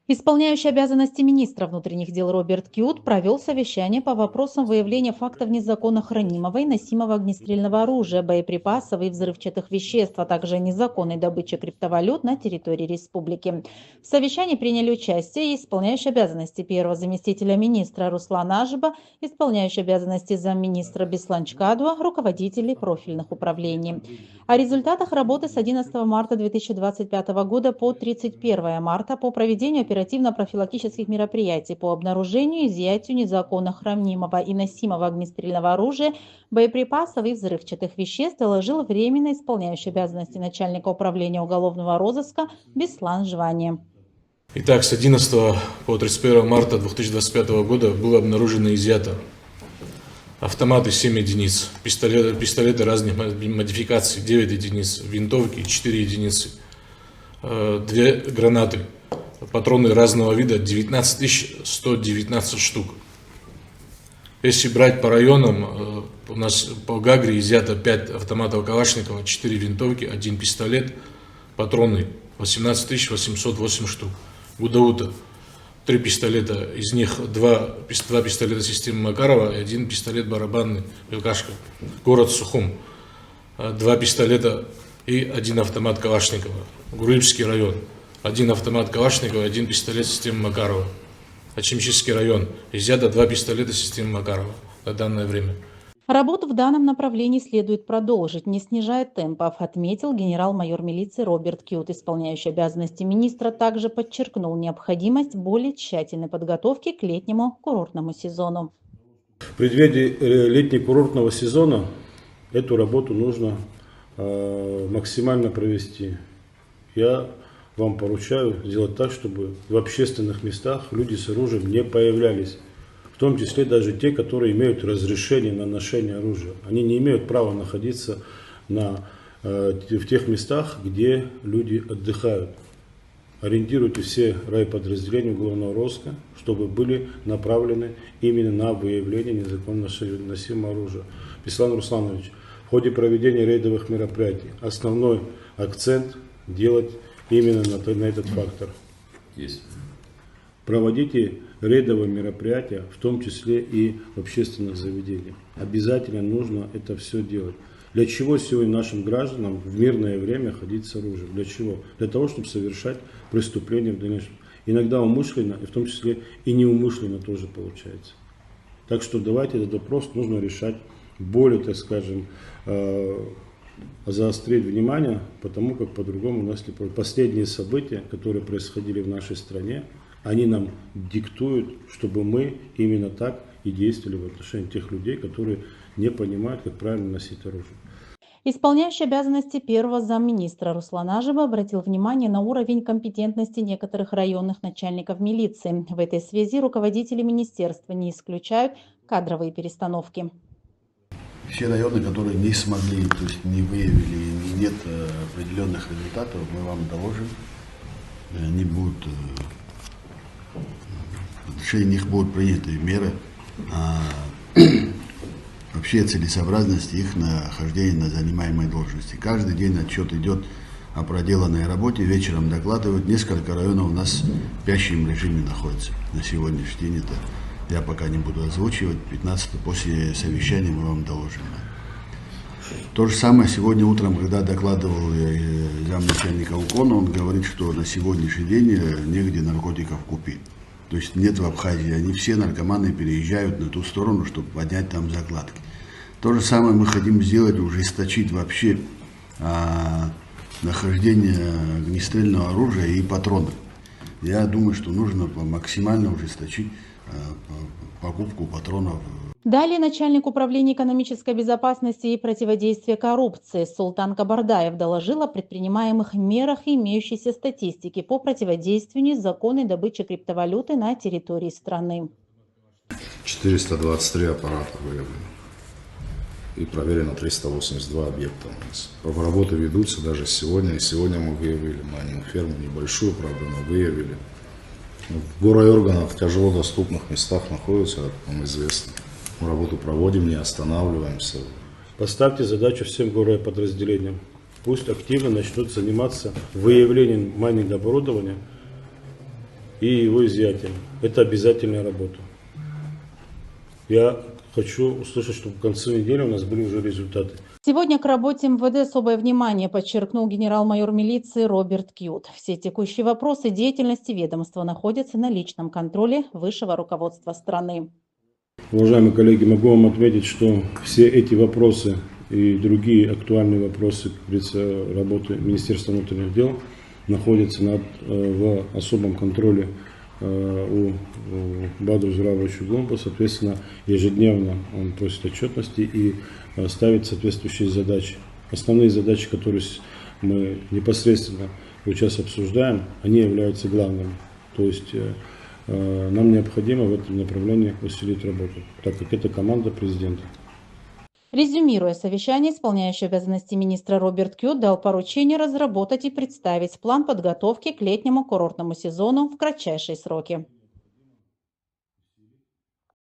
Исполняющий обязанности министра внутренних дел Роберт Кьют провел совещание по вопросам выявления фактов незаконно хранимого и носимого огнестрельного оружия, боеприпасов и взрывчатых веществ, а также незаконной добычи криптовалют на территории республики. В совещании приняли участие исполняющий обязанности первого заместителя министра Руслан Ажиба, исполняющий обязанности замминистра Беслан Чкадуа, руководители профильных управлений. О результатах работы с 11 марта 2025 года по 31 марта по проведению оперативно-профилактических мероприятий по обнаружению и изъятию незаконно хранимого и носимого огнестрельного оружия, боеприпасов и взрывчатых веществ доложил временно исполняющий обязанности начальника управления уголовного розыска Беслан Жвани. Итак, с 11 по 31 марта 2025 года было обнаружено и изъято автоматы 7 единиц, пистолеты разных модификаций 9 единиц, винтовки 4 единицы, 2 гранаты, патроны разного вида 19 119 штук. Если брать по районам, у нас по Гагре изъято 5 автоматов Калашникова, 4 винтовки, 1 пистолет, патроны 18 808 штук. Гудаута 3 пистолета, из них 2 пистолета системы Макарова и 1 пистолет барабанный Белкашка. Город Сухум 2 пистолета и 1 автомат Калашникова. Гурильский район 1 автомат Калашникова и 1 пистолет системы Макарова. Ачимчийский район изъято 2 пистолета системы Макарова на данное время. Работу в данном направлении следует продолжить, не снижая темпов, отметил генерал-майор милиции Роберт Кьют. Исполняющий обязанности министра также подчеркнул необходимость более тщательной подготовки к летнему курортному сезону. В преддверии летнего курортного сезона эту работу нужно максимально провести. Я вам поручаю сделать так, чтобы в общественных местах люди с оружием не появлялись. В том числе даже те, которые имеют разрешение на ношение оружия. Они не имеют права находиться в тех местах, где люди отдыхают. Ориентируйте все райподразделения уголовного розыска, чтобы были направлены именно на выявление незаконно носимого оружия. Беслан Русланович, в ходе проведения рейдовых мероприятий основной акцент делать именно на этот фактор. Есть. Проводите рейдовые мероприятия, в том числе и в общественных заведениях. Обязательно нужно это все делать. Для чего сегодня нашим гражданам в мирное время ходить с оружием? Для чего? Для того, чтобы совершать преступления в дальнейшем. Иногда умышленно, и в том числе и неумышленно тоже получается. Так что давайте этот вопрос нужно решать более, так скажем, заострить внимание, потому как по-другому у нас последние события, которые происходили в нашей стране, они нам диктуют, чтобы мы именно так и действовали в отношении тех людей, которые не понимают, как правильно носить оружие. Исполняющий обязанности первого замминистра Руслан Ажиба обратил внимание на уровень компетентности некоторых районных начальников милиции. В этой связи руководители министерства не исключают кадровые перестановки. Все районы, которые не смогли, то есть не выявили, нет определенных результатов, мы вам доложим. Они будут, в отношении них будут приняты меры вообще целесообразности их нахождения на занимаемой должности. Каждый день отчет идет о проделанной работе, вечером докладывают. Несколько районов у нас в спящем режиме находятся на сегодняшний день. Это я пока не буду озвучивать. 15 после совещания мы вам доложим. То же самое сегодня утром, когда докладывал замначальника УКОНа, он говорит, что на сегодняшний день негде наркотиков купить. То есть нет в Абхазии, они все наркоманы переезжают на ту сторону, чтобы поднять там закладки. То же самое мы хотим сделать, ужесточить вообще нахождение огнестрельного оружия и патронов. Я думаю, что нужно максимально ужесточить покупку патронов. Далее начальник управления экономической безопасности и противодействия коррупции Султан Кабардаев доложил о предпринимаемых мерах и имеющейся статистике по противодействию незаконной добыче криптовалюты на территории страны. 423 аппарата выявлено и проверено 382 объекта у нас. Работы ведутся даже сегодня, и сегодня мы выявили майнинг ферму, небольшую, правда, но выявили. В горорганах в тяжело доступных местах находятся, как вам известно. Мы работу проводим, не останавливаемся. Поставьте задачу всем подразделениям. Пусть активно начнут заниматься выявлением майнинг оборудования и его изъятием. Это обязательная работа. Я хочу услышать, чтобы в конце недели у нас были уже результаты. Сегодня к работе МВД особое внимание подчеркнул генерал-майор милиции Роберт Кьют. Все текущие вопросы деятельности ведомства находятся на личном контроле высшего руководства страны. Уважаемые коллеги, могу вам отметить, что все эти вопросы и другие актуальные вопросы, как говорится, работы Министерства внутренних дел находятся в особом контроле у Бадру Зуравовича Гомба. Соответственно, ежедневно он просит отчетности и ставит соответствующие задачи. Основные задачи, которые мы непосредственно сейчас обсуждаем, они являются главными. То есть нам необходимо в этом направлении усилить работу, так как это команда президента. Резюмируя совещание, исполняющий обязанности министра Роберт Кьют дал поручение разработать и представить план подготовки к летнему курортному сезону в кратчайшие сроки.